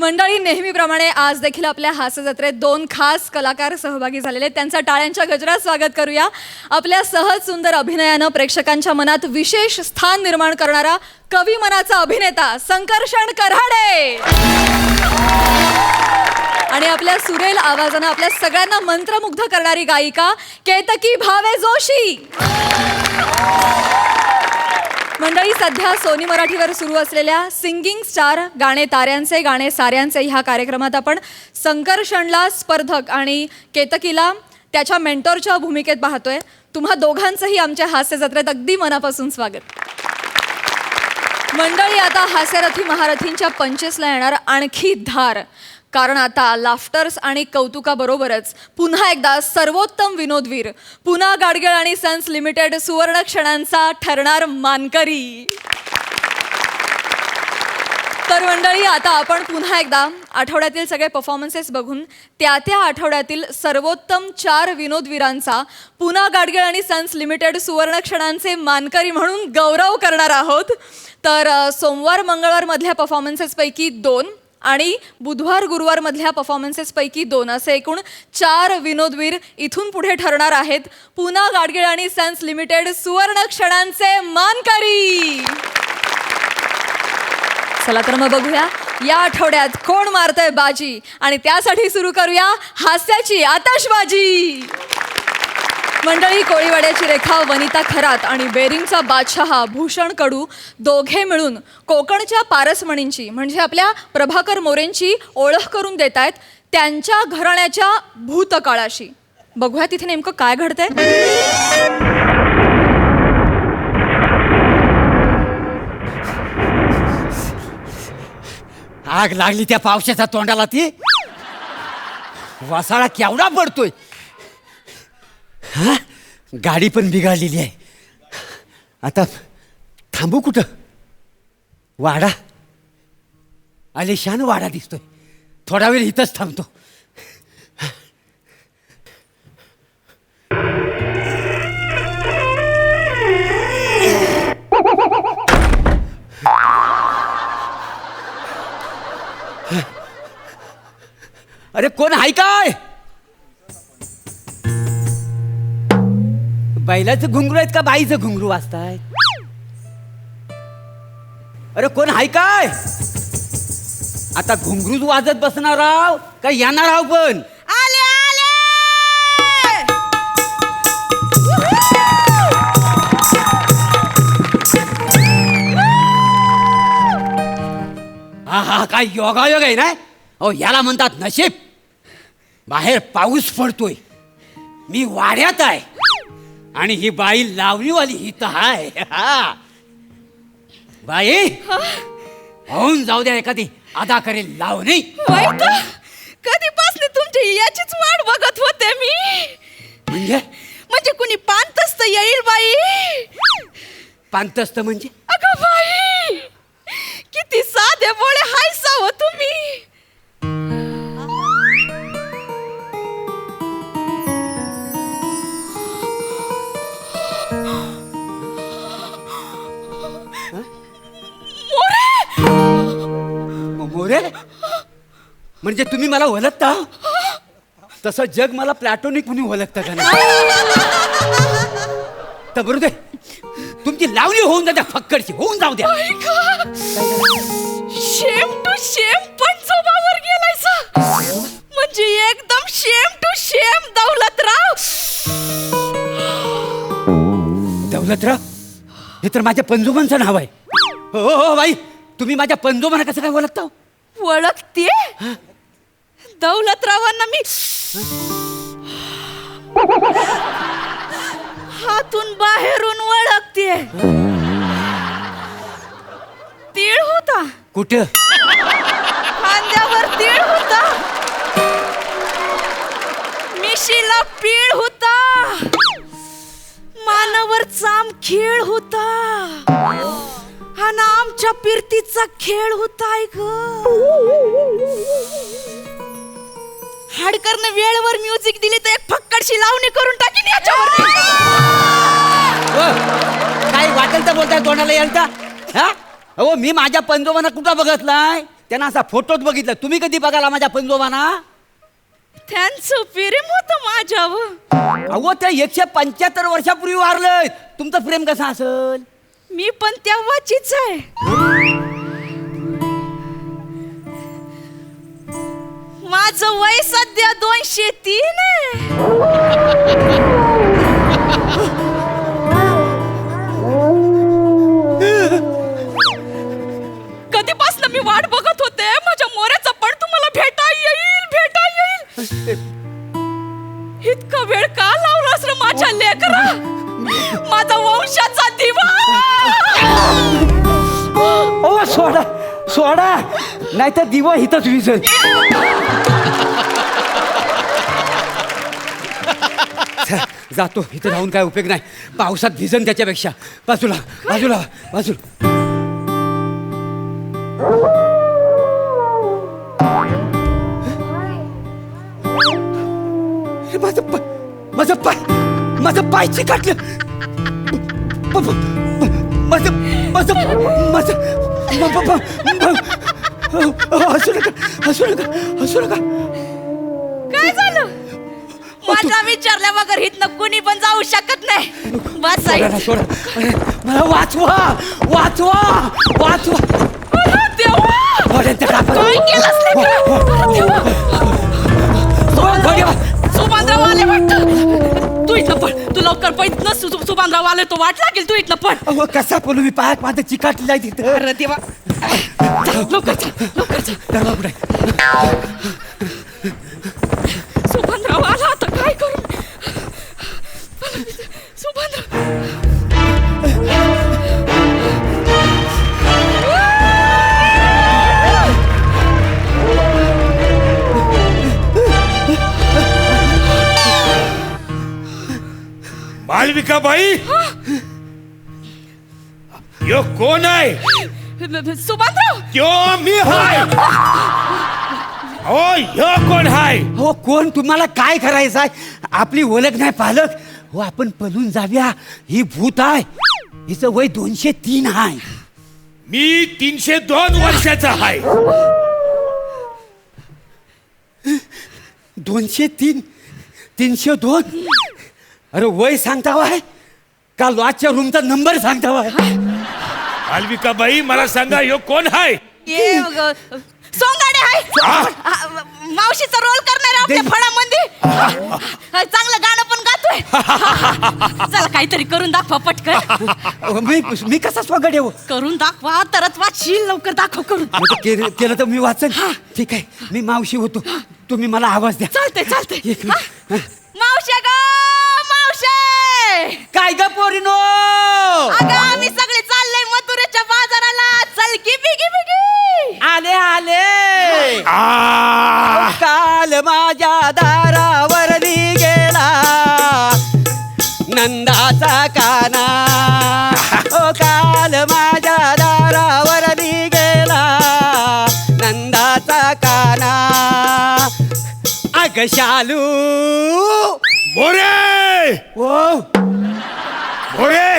मंडळी, नेहमीप्रमाणे आज देखील आपल्या हास्य जत्रेत दोन खास कलाकार सहभागी झालेले आहेत. त्यांचं टाळ्यांच्या गजरात स्वागत करूया. आपल्या सहज सुंदर अभिनयानं प्रेक्षकांच्या मनात विशेष स्थान निर्माण करणारा कवी मनाचा अभिनेता संकर्षण कराडे आणि आपल्या सुरेल आवाजानं आपल्या सगळ्यांना मंत्रमुग्ध करणारी गायिका केतकी भावे जोशी. मंडळी, सध्या सोनी मराठीवर सुरू असलेल्या सिंगिंग स्टार गाणे ताऱ्यांचे गाणे साऱ्यांचे ह्या कार्यक्रमात आपण संकर्षणला स्पर्धक आणि केतकीला त्याच्या मेंटॉरच्या भूमिकेत पाहतोय. तुम्हा दोघांचंही आमच्या हास्य जत्रेत अगदी मनापासून स्वागत. मंडळी, आता हास्यरथी महारथींच्या पंचेसला येणार आणखी धार, कारण आता लाफ्टर्स आणि कौतुकाबरोबरच पुन्हा एकदा सर्वोत्तम विनोदवीर पुन्हा गाडगीळ आणि सन्स लिमिटेड सुवर्ण क्षणांचा ठरणार मानकरी. तर मंडळी, आता आपण पुन्हा एकदा आठवड्यातील सगळे परफॉर्मन्सेस बघून त्या आठवड्यातील सर्वोत्तम 4 विनोदवीरांचा पुन्हा गाडगीळ आणि सन्स लिमिटेड सुवर्ण क्षणांचे मानकरी म्हणून गौरव करणार आहोत. तर सोमवार मंगळवार मधल्या परफॉर्मन्सेसपैकी 2 आणि बुधवार गुरुवार मधल्या परफॉर्मन्सेसपैकी 2 असे एकूण 4 विनोदवीर इथून पुढे ठरणार आहेत पुन्हा गाडगीळ आणि सन्स लिमिटेड सुवर्ण क्षणांचे मानकरी. चला तर मग बघूया या आठवड्यात कोण मारतंय बाजी, आणि त्यासाठी सुरू करूया हास्याची आतषबाजी. मंडळी, कोळीवाड्याची रेखा वनिता खरात आणि बेरिंगचा बादशहा भूषण कडू दोघे मिळून कोकणच्या पारसमणींची म्हणजे आपल्या प्रभाकर मोरेंची ओळख करून देत आहेत त्यांच्या घराण्याच्या भूतकाळाशी. बघूया तिथे नेमकं काय घडतंय. आग लागली त्या पावसाच्या तोंडाला. ती वासाळा केवढा पडतोय. गाडी पण बिघडलेली आहे. आता थांबू कुठं? वाडा आलिशान वाडा दिसतोय. थोडा वेळ इथंच थांबतो. अरे कोण आहे काय? बैलाचं घुंगरू आहेत का बाईचं घुंगरू वाजताय? अरे कोण आहे काय? आता घुंगरूच वाजत बसणार आहो का येणार आहो? पण आले आले. हा हा, काय योगायोग आहे ना. अहो, याला म्हणतात नशीब. बाहेर पाऊस पडतोय, मी वाड्यात आहे आणि ही बाई लावणीवाली इथं आहे. बाई होऊन जाऊ द्या, एखादी अदा करेल लावणी. कधीपासून तुमची याचीच वाट बघत होते मी. म्हणजे कुणी पांतस्त येईल बाई. पांतस्त म्हणजे? अगं बाई, किती साधे बोळे हायसा हो तुम्ही. मोरे म्हणजे तुम्ही मला ओळखता? तसं जग मला प्लॅटोनिक म्हणून ओळखतं का नाही? तर बरोबर दे, तुमची लावणी होऊन जात्या फक्कडची. होऊन जाऊ द्या. शेम टू शेम पंचोबावर गेलायसा. म्हणजे एकदम शेम टू शेम दौलतराव. दौलतराव हे तर माझ्या पंजोबांचं नाव आहे. हो हो बाई, तुम्ही माझ्या पंजोबांना कसं काय ओळखता? ओळखते दौलतरावांना मी हातून बाहेरून ओळखते. तीळ होता कुठं? खांद्यावर तीळ होता, मिशीला पीळ होता, मानावर चामखीळ होता, हा ना आमच्या पिरतीचा खेळ होताय ग. हाडकरने वेळेवर म्युझिक दिली तर एक फक्कडशी लावणी करून टाकीन याच्यावर. काय वाटेल तर बोलताय तोंडाला यांचा? हा, अहो मी माझ्या पंजोबांना कुठं बघतलाय? त्यांना असा फोटोत बघितलं. तुम्ही कधी बघाला माझ्या पंजोबांना? त्यांचं प्रेम होतं माझ्यावर. अहो ते 175 वर्षापूर्वी वारलंय. तुमचं प्रेम कसं असेल? मी पण तेव्हाचीच आहे. माझं वय सध्या 203 आहे. कधीपासून मी वाट बघत होते माझ्या मोऱ्याचा पण तुम्हाला भेटा येईल. इतका वेळ का लावलास रे माझ्या लेकरा? माझा वंशाचा दिवा. ओ सोडा नाही तर दिवा इथंच विजल. जातो, इथं राहून काय उपयोग नाही. पावसात भिजन त्याच्यापेक्षा. बाजूला. माझं पाय चिकटलं. हसू नका. काय झालं? माझा विचारल्या बगर इथनं कुणी पण जाऊ शकत नाही. बस आई. सोडा. मला वाचवा. काय केलंस लेकरं? सुभानराव आले वाटतं. तू इथं पण. तू लवकर पण सुभानराव आले तो वाट लागेल. तू इथनं पण. कसा बोलू मी? पायात माझं चिकाटलेलं आहे तिथं. अरे देवा. लवकर जा. सुभानराव आला आता काय करू? सुभानराव. मालविका बाई, यो कोण आहे? सुभानराव. त्यो मी हाय. हो यो कोण हाय? हो कोण? तुम्हाला काय करायचं आहे? आपली ओळख नाही पालक. हो आपण पळून जाऊया. ही भूत आहे. हिचं वय 203 आहे. मी 302 वर्षाचा हाय. 203 302. अरे वय सांगता आहे का लॉजच्या रूमचा नंबर सांगता आहे? मालविका बाई मला सांगा यो कोण हाय? सोंगाडे आहे. मावशीचा रोल करणार आपल्या फळामध्ये. चांगलं गाणं पण गातोय. चला काहीतरी करून दाखवा पटकन. मी कसा स्वागत येऊ? करून दाखवा तरच वाचशील. लवकर दाखव करून. केलं तर मी वाचन. ठीक आहे, मी मावशी होतो. तुम्ही मला आवाज द्या. चालतंय. एक मिनिट. मावशे ग मावशे. काय ग पोरीनो? अगं आम्ही सगळे चाललोय मथुरेच्या बाजाराला. चल की बिगी. आले. काल माझ्या दारावर गेला नंदाचा काना. ओ काल माझ्या दारावर गेला नंदाचा काना. अग शालू. मोरे. ओ मोरे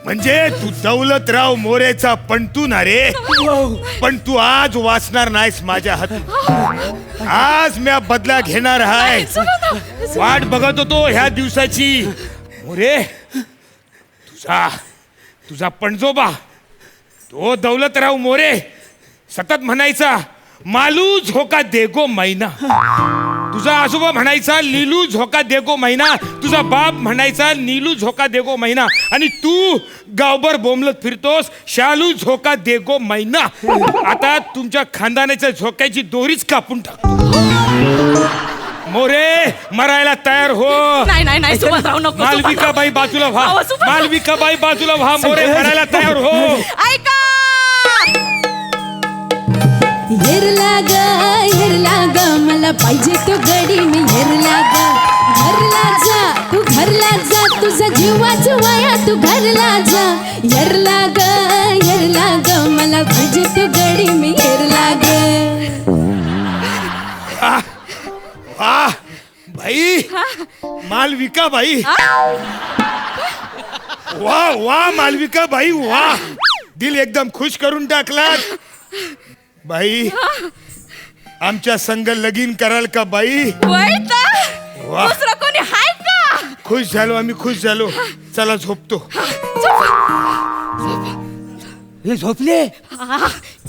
म्हणजे तू दौलतराव मोरेचा पंतू ना रे. पण तू आज वाचणार नाहीस माझ्या हात. आज मी बदला घेणार आहे. वाट बघत होतो ह्या दिवसाची. मोरे तुझा पणजोबा तो दौलतराव मोरे सतत म्हणायचा मालू झोका देगो मैना. तुझा आजोबा म्हणायचा लीलू झोका देगो मैना. तुझा बाप म्हणायचा नीलू झोका देगो मैना. आणि तू गावभर बोंबलत फिरतोस शालू झोका देगो मैना. आता तुमच्या खानदानाच्या झोक्याची दोरीच कापून टाक. मोरे मरायला तयार हो. नाही सुभानराव नको. मालविका बाई बाजूला व्हा. मोरे मरायला तयार हो. ऐका. हेरला ग मला पाहिजे तो गडी. मी हेरला ग. घरला जा तू घरला जा. तुझा जीवाच वाया तू घरला जा. हेरला ग मला पाहिजे तो गडी. मी हेरला ग. भाई मालविका बाई. वा मालविका बाई वा. दिल एकदम खुश करून टाकलात बाई. आमच्या संग लगीन कराल का बाई? वय तर वा. दुसरं कोणी हाय का? खुश झालो आम्ही, खुश झालो. चला झोपतो. हे झोपले.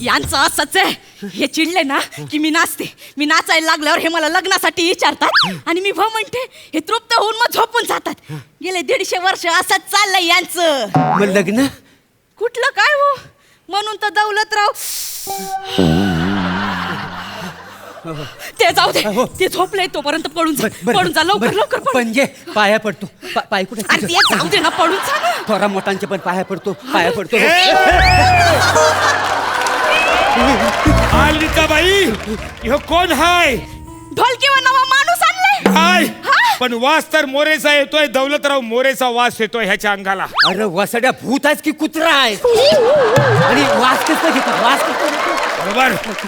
यांचं असंच आहे. हे चिडले ना की मी नाचते. मी नाचायला लागल्यावर हे मला लग्नासाठी विचारतात आणि मी हो म्हणते. हे तृप्त होऊन मग झोपून जातात. गेले 150 वर्ष असंच चाललंय यांचं. मग लग्न कुठलं काय हो? म्हणून तर दौलतराव ते जाऊ दे. ते झोपले तोपर्यंत पळून जा. पळून जा लवकर लवकर पळ. पंजे पाया पडतो. पाय कुठे? अरे ते जाऊ दे ना, पळून जा ना. थोरा मोठ्यांचे पण पाया पडतो. पाया पडतो. आली का बाई? ह्यो कोण हाय? ढोलकीवर नवा माणूस आणलाय. हाय. पण वास तर मोरेचा येतोय. दौलतराव मोरेचा वास येतोय ह्याच्या अंगाला. अरे वसड्या भूत आहेस की कुत्रा आहे? आणि वास कसं घेतो? वास कसं घेतो? बरोबर.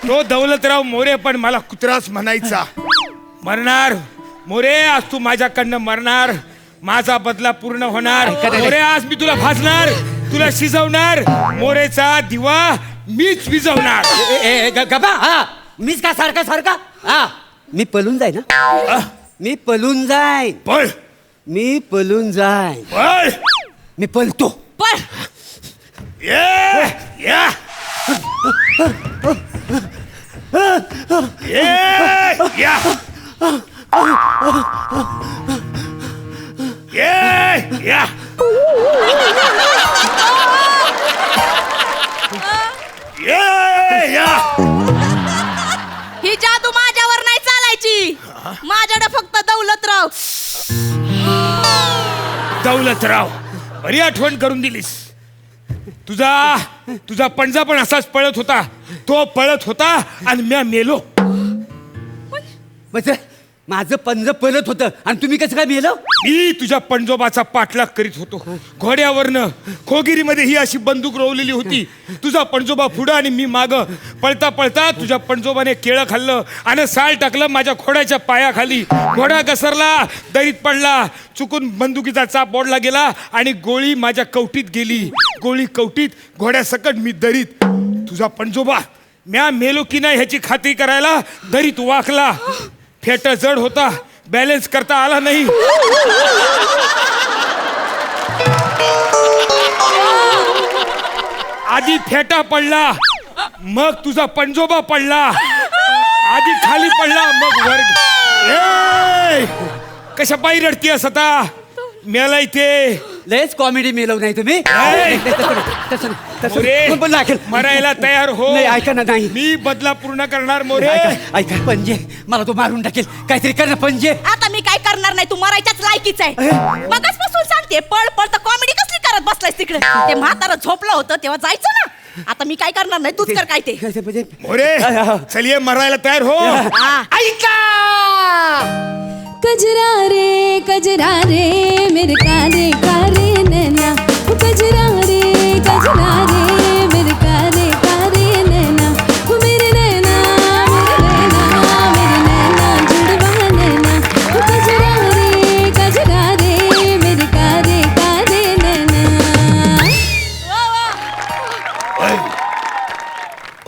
तो दौलतराव मोरे पण मला कुत्राच म्हणायचा. मरणार मोरे, आज तू माझ्याकडनं मरणार. माझा बदला पूर्ण होणार. मोरे, आज मी तुला भाजणार, तुला शिजवणार. मोरेचा दिवा मीच विजवणार. गबा. हा मीच का सारखा सारखा? हा मी पळून जाईन ना. मी पळून जाईन. पळ मी पळून जाईन. पळ. मी पळतो. पळ. ये या ये या ये या. ये या. ही जादू माझ्यावर नाही चालायची. माझ्याकडे फक्त दौलतराव. दौलतराव, बरी आठवण करून दिलीस. तुझा पंजा पण असाच पळत होता. तो पळत होता आणि मी मेलो. म्हणजे माझं पंज पळत होतं आणि तुम्ही कसं काय मेलं? मी तुझ्या पंजोबाचा पाठलाग करीत होतो घोड्यावरनं. खोगिरीमध्ये ही अशी बंदूक रोवलेली होती. तुझा पंजोबा पुढं आणि मी मागं. पळता पळता तुझ्या पंजोबाने केळं खाल्लं आणि साल टाकलं माझ्या घोड्याच्या पायाखाली. घोडा घसरला, दरीत पडला. चुकून बंदुकीचा चाप ओढला गेला आणि गोळी माझ्या कवटीत गेली. गोळी कवटीत, घोड्यासकट मी दरीत. तुझा पंजोबा म्या मेलो की नाही ह्याची खात्री करायला दरीत वाकला. फेट जड होता, बॅलन्स करता आला नाही. आधी फेटा पडला, मग तुझा पंजोबा पडला. आधी खाली पडला, मग वर. ए, कशा बाई रडतीयस आता? मेला इथे. लयच कॉमेडी मेलव नाही तुम्ही. मोरे, मरायला तयार हो. नाही, ऐका ना. नाही, मी बदला पूर्ण करणार मोरे. ऐका पंजे, मला तो मारून टाकेल. काहीतरी कर ना पंजे. आता मी काय करणार नाही. तू मरायच्याच लायकीच आहे. मगाचपासून सांगते पळ पळ, तर कॉमेडी कसली करत बसलाय तिकडे? ते म्हातारं झोपलं होतं तेव्हा जायचं ना. आता मी काय करणार नाही. तूच कर काय ते. मोरे, चलिये मरायला तयार हो. ऐका. कजरा रे मेरे कारे कारे नैना. कजरा रे मेरे कारे कारे नैना. मेरे नैना जुड़वा नैना. कजरा रे मेरे कारे कारे नैना.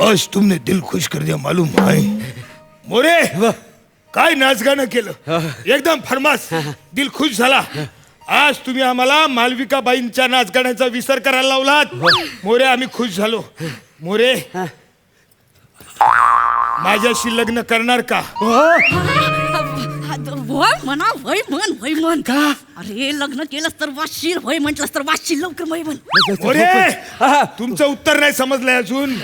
आज तुमने दिल खुश कर दिया मालूम है मोरे. काय नाच गाणं केलं, एकदम फरमास. दिल खुश झाला. आज तुम्ही आम्हाला मालविकाबाईंच्या नाच गाण्याचा विसर करायला लावलात. मोरे, आम्ही खुश झालो. मोरे, माझ्याशी लग्न करणार का? वय म्हणा, वय म्हण का? अरे लग्न केलंस तर वाशील, वय म्हटलंस तर वाशील. लवकर वय म्हण. मोरे, तुमचं उत्तर नाही समजलंय अजून.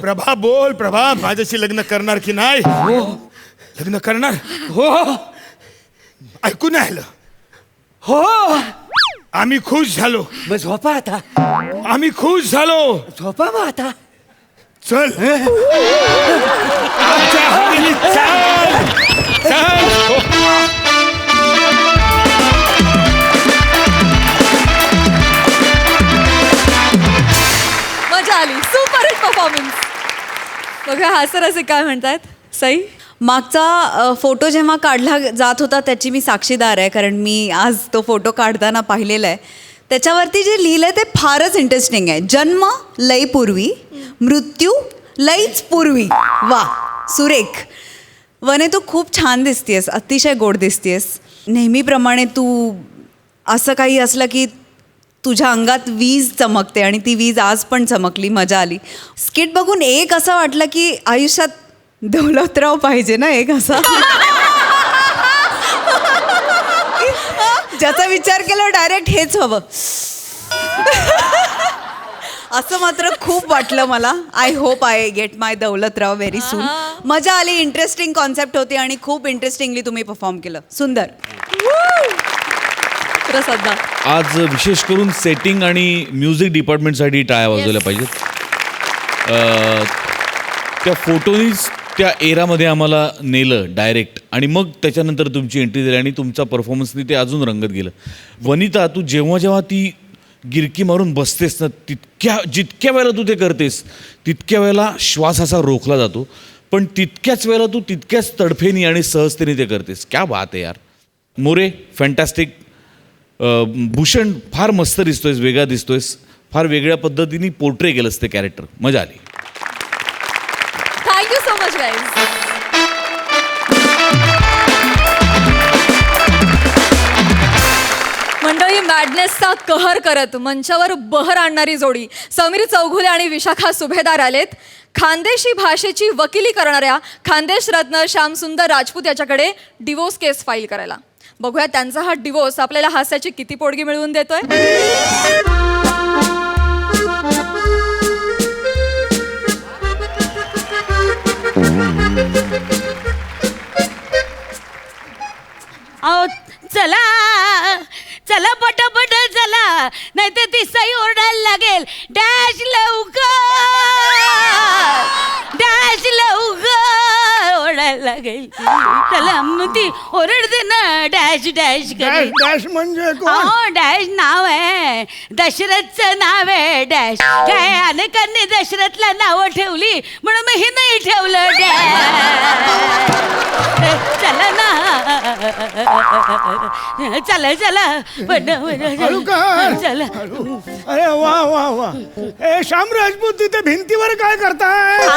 प्रभा बोल. प्रभा, माझ्याशी लग्न करणार की नाही? लग्न करणार? हो ऐकून नाही आलं. हो. आम्ही खुश झालो. मग झोपा आता. आम्ही खुश झालो. झोपा मग आता. चल आमच्या हवेलीत चल. चल. मजा आली. Super hit performance. बघा हा सर असे काय म्हणतात. सई, मागचा फोटो जेव्हा काढला जात होता त्याची मी साक्षीदार आहे, कारण मी आज तो फोटो काढताना पाहिलेला आहे. त्याच्यावरती जे लिहिलंय ते फारच इंटरेस्टिंग आहे. जन्म लईपूर्वी, मृत्यू लईच पूर्वी. वा, सुरेख. वने, तू खूप छान दिसतेस, अतिशय गोड दिसतेस. नेहमीप्रमाणे तू असं काही असलं की तुझ्या अंगात वीज चमकते आणि ती वीज आज पण चमकली, मजा आली. स्किट बघून एक असं वाटलं की आयुष्यात दौलतराव पाहिजे ना एक असा ज्याचा विचार केला डायरेक्ट हेच हवं असं मात्र खूप वाटलं मला. I hope I get my Daulatrao very soon. मजा आली, इंटरेस्टिंग कॉन्सेप्ट होती आणि खूप इंटरेस्टिंगली तुम्ही परफॉर्म केलं. सुंदर. प्रसाद. आज विशेष करून सेटिंग आणि म्युझिक डिपार्टमेंटसाठी टाळ्या वाजवल्या पाहिजेत. त्या फोटोनीच त्या एरामध्ये आम्हाला नेलं डायरेक्ट आणि मग त्याच्यानंतर तुमची एंट्री झाली आणि तुमचा परफॉर्मन्सनी ते अजून रंगत गेलं. वनिता, तू जेव्हा जेव्हा ती गिरकी मारून बसतेस ना, जितक्या वेळेला तू ते करतेस तितक्या वेळेला श्वास असा रोखला जातो, पण तितक्याच वेळेला तू तितक्याच तडफेनी आणि सहजतेने ते करतेस. क्या बात आहे यार. मोरे, फॅन्टॅस्टिक. भूषण, फार मस्त दिसतोयस, वेगळा दिसतोयस, फार वेगळ्या पद्धतीने पोर्ट्रे केलंस ते कॅरेक्टर. मजा आली. Thank you so much guys. मंडळी, मॅडनेसचा कहर करत मंचावर बहर आणणारी जोडी समीर चौघुले आणि विशाखा सुभेदार आलेत. खानदेशी भाषेची वकिली करणाऱ्या खानदेश रत्न श्यामसुंदर राजपूत याच्याकडे डिवोर्स केस फाईल करायला. बघूया त्यांचा हा डिवोर्स आपल्याला हास्याची किती पोटगी मिळवून देतोय. अहो चला चला पटापट चला, नाही तर ती सई ओरडायला लागेल. डॅश लवकर, डॅश लवकर ओरडायला लागेल. चला, मग ती ओरडते ना, डॅश डॅश करेल. डॅश म्हणजे हो, डॅश नाव आहे, दशरथचं नाव आहे डॅश. काय अनेकांनी दशरथला नावं ठेवली म्हणून मग हे नाही ठेवलं डॅश. चला ना, चला चला चला. अरे वा वा वा. ए श्याम राजपूत, तिथे भिंतीवर काय करताय?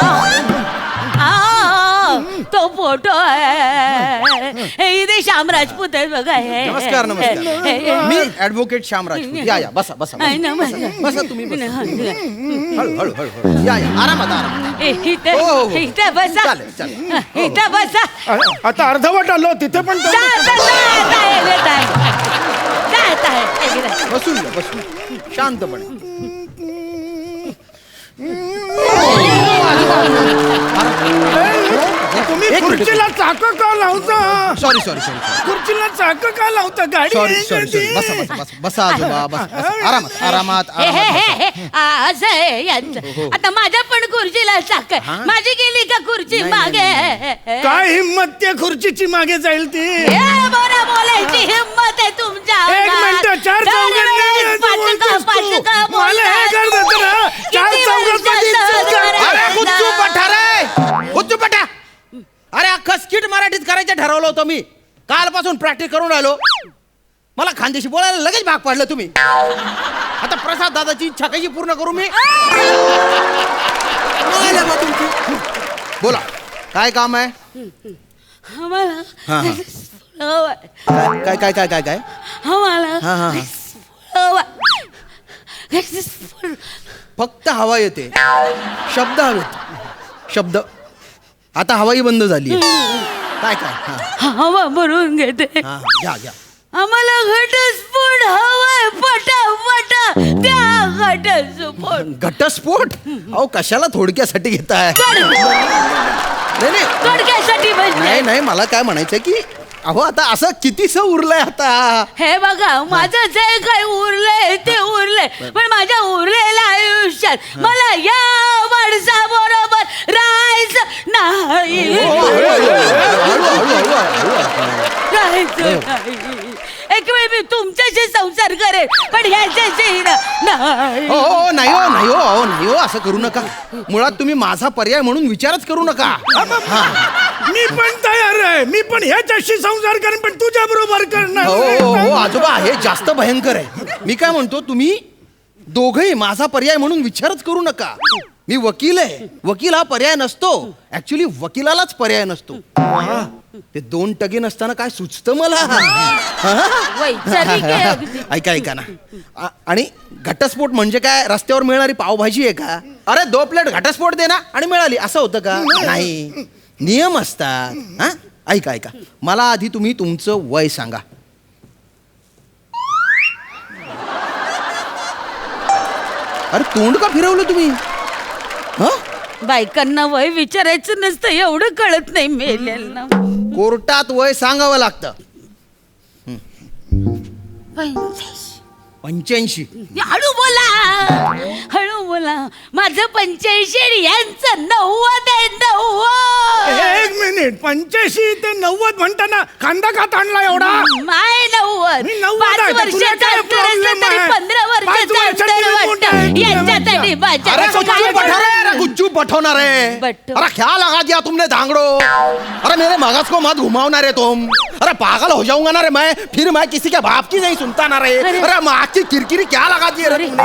तो फोटो आहे. हे इथे श्याम राजपूत आहे बघा. हे नमस्कार नमस्कार. मी ॲडव्होकेट श्याम राजपूत. या या, बसा बसा बसा तुम्ही बसा. हळू हळू हळू या या, आरामात आरामात. इथे बसा, चालेल चालेल. इथे बसा. आता अर्धवट आलो, तिथे पण बसून घ्या, बसून शांतपणे. तुम्ही खुर्चीला चाक का लावता? सॉरी सॉरी सॉरी खुर्चीला चाक का लावता? गाडी सॉरी आहे सॉरी का सॉरी. ती? बसा बसा बसा बसा आजोबा, बसा आरामात आरामात हे हे आरामात. हे हे असं आहे यांचं. आता माझ्या पण खुर्चीला चाक आहे. माझी गेली का खुर्ची मागे? काय हिम्मत त्या खुर्चीची मागे जाईल ती? बरं बोलायची हिंमत आहे तुमच्या. एक मिनिट, चार गुच्चू पठा रे, गुच्चू पठा. अरे अख्खं स्किट मराठीत करायचं ठरवलं होतं मी. कालपासून प्रॅक्टिस करून राहिलो. मला खानदेशी बोलायला लगेच भाग पाडलं तुम्ही. आता प्रसाद दादाची इच्छा कशी पूर्ण करू मी? तुमची बोला, काय काम आहे? आम्हाला काय काय काय काय काय आम्हाला हा हा. फक्त हवा येते, शब्द हवेत, शब्द. आता हवाई बंद झाली. काय काय हा हवा भरून घेते. हा घ्या घ्या. आम्हाला घटस्फोट हवाय पटापट त्या घटस्फोट. घटस्फोट? अहो कशाला थोडक्यासाठी घेताय? नाही नाही थोडक्यासाठी नाही नाही, मला काय म्हणायचंय की अहो आता असं कितीसं उरलंय आता. हे बघा, माझं जे काही उरलंय ते उरलंय, पण माझ्या उरलेल्या आयुष्यात मला या माणसाबरोबर राहायचं नाही. राहायचं नाही. एक वेळ मी तुमच्याशी संसार करेन, पण ह्याच्याशी नाही. हो नाही हो नाही हो, अहो नाही हो, असं करू नका. मुळात तुम्ही माझा पर्याय म्हणून विचारच करू नका. मी पण तयार आहे. मी पण ह्याच्याशी संसार करेन, पण तुझ्या बरोबर करणार. हो हो हो आजोबा, हे जास्त भयंकर आहे. मी काय म्हणतो, तुम्ही दोघही माझा पर्याय म्हणून विचारच करू नका. मी वकील आहे. वकील हा पर्याय नसतो. ऍक्च्युली वकिलालाच पर्याय नसतो. ते 2 टगे नसताना काय सुचतं मला. वैचारिक आहे अगदी. ऐका ना. आणि घटस्फोट म्हणजे काय, रस्त्यावर मिळणारी पावभाजी आहे का? अरे 2 प्लेट घटस्फोट दे ना आणि मिळाली, असं होतं का? नाही, नियम असतात. हा, ऐका मला आधी तुम्ही तुमचं वय सांगा. अरे तोंड का फिरवलं तुम्ही? बायकांना वय विचारायचं नसतं एवढं कळत नाही मेलेलं. कोर्टात वय सांगावं लागतं. 85. हळू बोला. माझं 85 आणि यांचं 90 आहे. 90. एक मिनिट, 85 ते 90 म्हणताना खांदा का ताणला एवढा? माय 90. मी 90 5 आहे, तर तुला वर्षाचा काय अंतर problem असलं तरी आहे? 15 5 वर्षाचा वर्षात अंतर मी मोठा आहे. वाटतं यांच्यासाठी माझ्या अरे गुच्चू काय पठारे, अरे गुच्चू पठवणारे. बट्टो. अरे क्या लगा दिया तुमने धांगड़ो? अरे मेरे मगज को मत घुमावना रे तुम. अरे पागल हो जाऊंगा ना रे मैं. फिर मैं किसी के बाप की नहीं सुनता ना रे. अरे माँ की किरकिरी क्या लगा दी रे तुमने?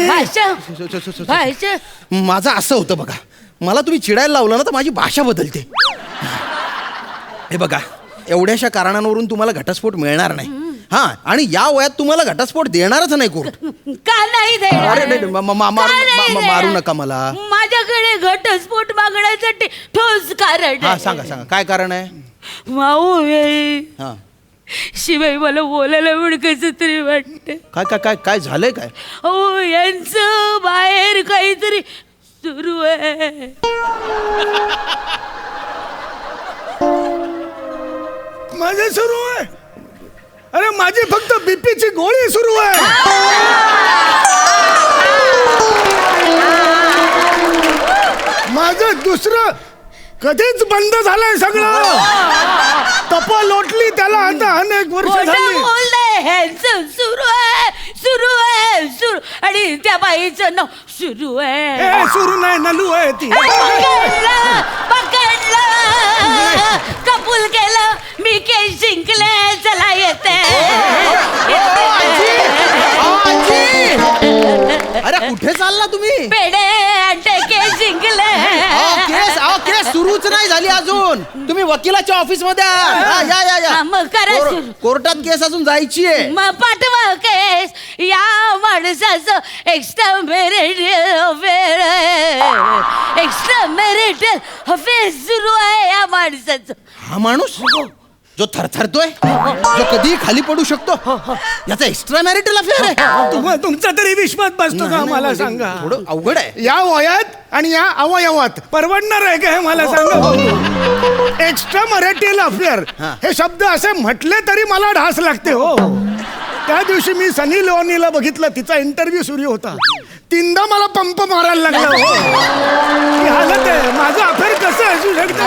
भाषा माझं असं होतं बघा, मला तुम्ही चिडायला लावलं ना तर माझी भाषा बदलते. हे बघा, एवढ्याशा कारणांवरून तुम्हाला घटस्फोट मिळणार नाही. हा, आणि या वयात तुम्हाला घटस्फोट देणारच नाही कोर्ट. का नाही देणार? अरे नाही, मारू नका मला. माझ्याकडे घटस्फोट मागण्यासाठी ठोस कारण हा, आहे. सांगा काय कारण आहे? माऊ हा, शिवाय मला बोलायला पण कसं तरी वाटत. काय झालंय काय? हो, यांचं बाहेर काहीतरी सुरू आहे. माझे सुरू आहे? अरे माझी फक्त बीपीची गोळी सुरू आहे. माझं दुसरं कधीच बंद झालंय सगळं. तप लोटली त्याला आता अनेक वर्ष झाली. बोललंय ह्यांचं सुरू आहे. आणि त्या बाईचं नाव सुरू आहे. ए, सुरू नाही, नलू आहे ती. पकडलं कबूल केलं. मी केस जिंकले. चला येते. अरे कुठे चालला तुम्ही? पेढे अंडे केस जिंकले. केस सुरूच नाही झाली अजून. तुम्ही वकिलाच्या ऑफिस मध्ये हा, मग करा सुरू. कोर्टात केस अजून जायची आहे. मग पाठवा केस. या माणसाचं एक्स्ट्रा मॅरिटल अफेअर सुरू आहे या माणसाचं. हा माणूस जो थरथरतोय, जो कधी खाली पडू शकतो, याचा एक्स्ट्रा मॅरिटल अफेअर आहे. तुमचा तरी विश्वास बसतो का मला सांगा? थोडं अवघड आहे. या वयात आणि या अवयवात परवडणार आहे का हे मला सांगा. एक्स्ट्रा मराठील अफेअर हे शब्द असे म्हटले तरी मला ढास लागते हो. त्या दिवशी मी सनी लिओनीला बघितलं, तिचा इंटरव्ह्यू सुरू होता. 3दा मला पंप मारायला लागला हो. ही हालत आहे. माझं अफेअर कसं असू शकतं?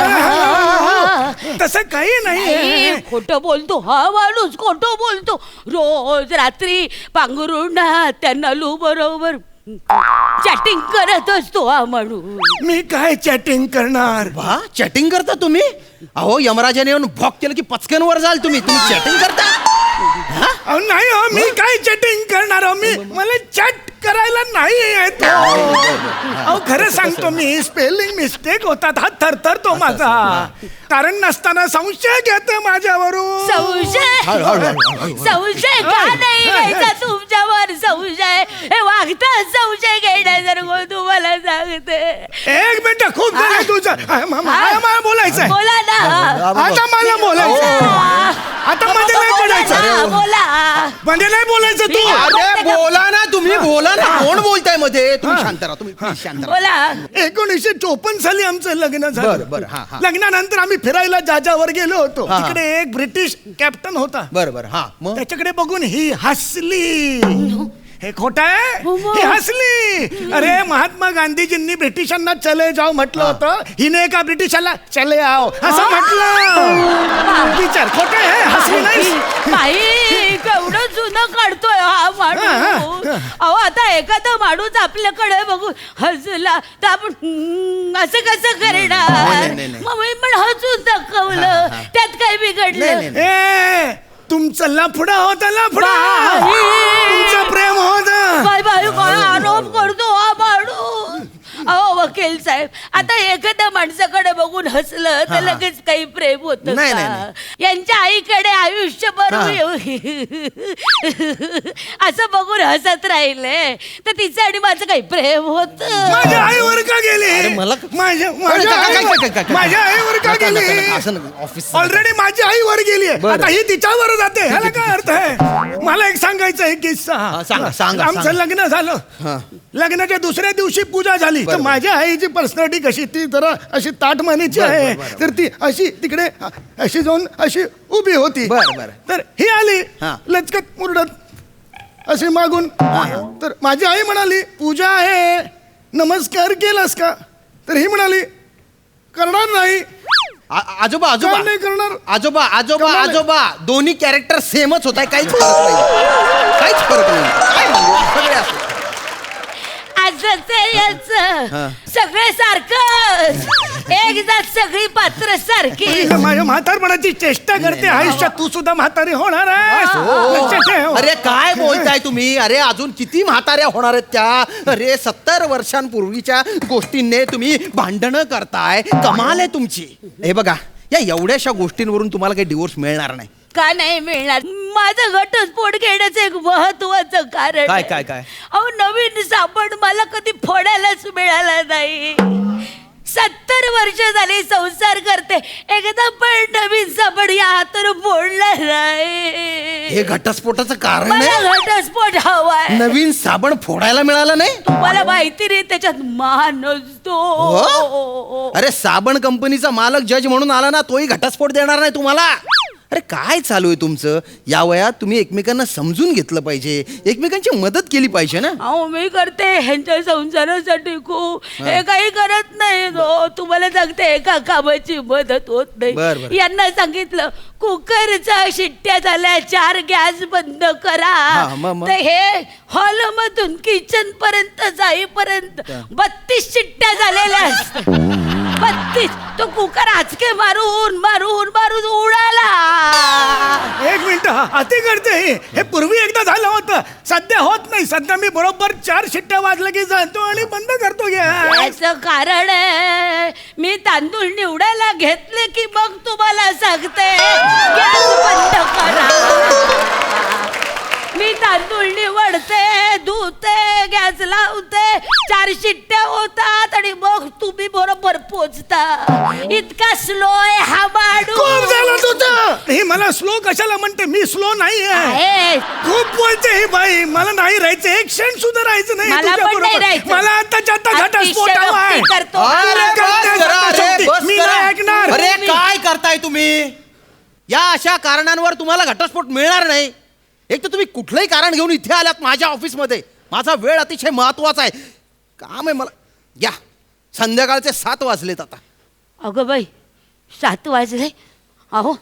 तसं काही नाही. खोटं बोलतो हा माणूस. खोटं बोलतो. रोज रात्री पांघरून त्या नलू बरोबर चॅटिंग करत असतो हा माणूस. मी काय चॅटिंग करणार? वा, चॅटिंग करता तुम्ही? अहो, यमराजाने येऊन भॉक केलं की पचकनवर जाल तुम्ही. चॅटिंग करता? अहो नाही हो, मी काय चॅटिंग करणार हो? मला चॅट करायला नाही येत. अहो खरं सांगतो मी, स्पेलिंग मिस्टेक होतात. हात थरथरतो माझा. कारण नसताना संशय घेतो माझ्यावरून. संशय का नाही घ्यायचा तुमच्यावर? संशय हे वागतात. संशय घेण्यासारखं तुम्हाला सांगते. एक मिनिट, खूप झालं तुझं. मला बोलायचंय. बोला ना. आता मला बोलायचं. आता मध्ये नाही पडायचं. बोला. मध्ये नाही बोलायचं तू. अरे बोला ना, तुम्ही बोला ना. कोण बोलताय मध्ये? तुम्ही शांत राहा. तुम्ही शांत राहा. बोला. 1954 साली आमचं लग्न झालं. बरं, हा, हा. लग्नानंतर आम्ही फिरायला जाजावर गेलो होतो. हा, हा. तिकडे एक ब्रिटिश कॅप्टन होता. बरं, हा. मग त्याच्याकडे बघून ही हसली. हे खोट आहे? ही हसली. अरे महात्मा गांधीजींनी ब्रिटिशांना चले जाओ म्हटलं होतं. हिने एका ब्रिटिशाला चले आओ असं म्हटलं. विचार, खोट आहे? हसली नाही. बाई केवढं जुनं काढतोय हा माणूस. अहो आता एखादा माणूस आपल्याकडे बघून हसला तर आपण असं कसं करणार? नाही. मग मी पण हसून दाखवलं. त्यात काय बिघडलं? ए, तुमचं लफडा होता लफडा बाई! तुमचं प्रेम होतं बाय बाय काय आरोप करतो हा माणूस. अहो वकील साहेब, आता एखाद्या माणसाकडे बघून हसलं तर लगेच काही प्रेम होत नाही, नाही, यांच्या आईकडे आयुष्यभर असं बघून हसत राहिले तर तिचं आणि माझं काही प्रेम होत. माझ्या आईवर का गेली अरे मला- माझ्या आईवर का गेली असं ऑफिस ऑलरेडी माझी आई वर गेली आहे बरं. आता ही तिच्यावर जाते ह्याला काय अर्थ आहे मला एक सांगायचं आहे किस्सा सांगा, सांगा, आमचं सांगा. लग्न झालं लग्नाच्या दुसऱ्या दिवशी पूजा झाली तर माझ्या आईची पर्सनॅलिटी कशी ती जरा अशी ताटमानीची आहे तर ती अशी तिकडे अशी जाऊन अशी उभी होती बरं, बरं. तर ही आली हा. लचकत मुरडत अशी मागून तर माझी आई म्हणाली पूजा आहे नमस्कार केलास का तर ही म्हणाली करणार नाही आजोबा आजोबा काय नाही करणार आजोबा आजोबा कमाल आहे. आजोबा दोन्ही कॅरेक्टर सेमच होत आहे काहीच फरक नाही काहीच फरक नाही काय म्हणजे सगळे असं असंच आहे याचं. सगळे सारखं एक जात सगळी पात्र सारखी. माझ्या म्हातारपणाची चेष्टा करते आयुष्यात तू सुद्धा म्हातारी होणार आहेस. लक्षात ठेव. अरे काय बोलताय तुम्ही अरे अजून किती म्हाताऱ्या होणार आहेत त्या अरे 70 वर्षांपूर्वीच्या गोष्टींनी तुम्ही भांडणं करताय कमाल आहे तुमची हे बघा या एवढ्याशा गोष्टींवरून तुम्हाला काही डिवोर्स मिळणार नाही का नाही मिळणार. माझं घटस्फोट घेण्याचं एक महत्वाचं कारण काय, आहे. काय, काय? अहो नवीन साबण मला कधी फोडायलाच मिळाला नाही. 70 वर्ष झाली संसार करते एकदा पण नवीन साबण या हातानं फोडला नाही. हे घटस्फोटाचं कारण मला आहे घटस्फोट हवाय. नवीन साबण फोडायला मिळालं नाही तुम्हाला माहिती नाही त्याच्यात मान असतो. हो? अरे साबण कंपनीचा मालक जज म्हणून आला ना तोही घटस्फोट देणार नाही तुम्हाला अरे काय चालू आहे तुमचं या वयात तुम्ही एकमेकांना समजून घेतलं पाहिजे एकमेकांची मदत केली पाहिजे ना अहो मी करते ह्यांच्या संसारासाठी खूप हे काही करत नाही हो. तुम्हाला सांगते एका कामाची मदत होत बर, बर. नाही. यांना सांगितलं कुकरचा शिट्ट्या झाल्या 4 गॅस बंद करा मग? तर हे हॉल मधून किचन पर्यंत जाईपर्यंत 32 शिट्ट्या झालेल्या असतात. 32 तो कुकर आचके मारून मारून मारून उडाला. एक मिनिट अति करते हे पूर्वी एकदा झालं होतं सध्या होत नाही सध्या मी बरोबर 4 शिट्ट्या वाजल्या की जातो आणि बंद करतो गॅस. याचं कारण आहे मी तांदूळ निवडायला घेतले की मग तुम्हाला सांगते गॅस बंद करा. मी तांदूळ निवडते धुते गॅस लावते 4 शिट्ट्या होतात आणि मग तुम्ही बरोबर पोचता. इतका स्लो आहे हा माणूस. खूप झालं तुझं ही मला स्लो कशाला म्हणते मी स्लो नाही आहे आहे. खूप बोलते ही बाई मला नाही राहायचं एक क्षण सुद्धा राहायचं नाही मला पण तुझ्याबरोबर. नाही राहायचं. मला आताच्या आता घटस्फोट अतिशयोक्ती हवाय. करतो. अरे बस करा, अरे बस मी करा. नाही ऐकणार. अरे काय करताय तुम्ही या अशा कारणांवर तुम्हाला घटस्फोट मिळणार नाही एक तर तुम्ही कुठलंही कारण घेऊन इथे आलात माझ्या ऑफिसमध्ये माझा वेळ अतिशय महत्वाचा आहे काम आहे मला या संध्याकाळचे 7 वाजलेत आता अगं बाई 7 वाजले. अहो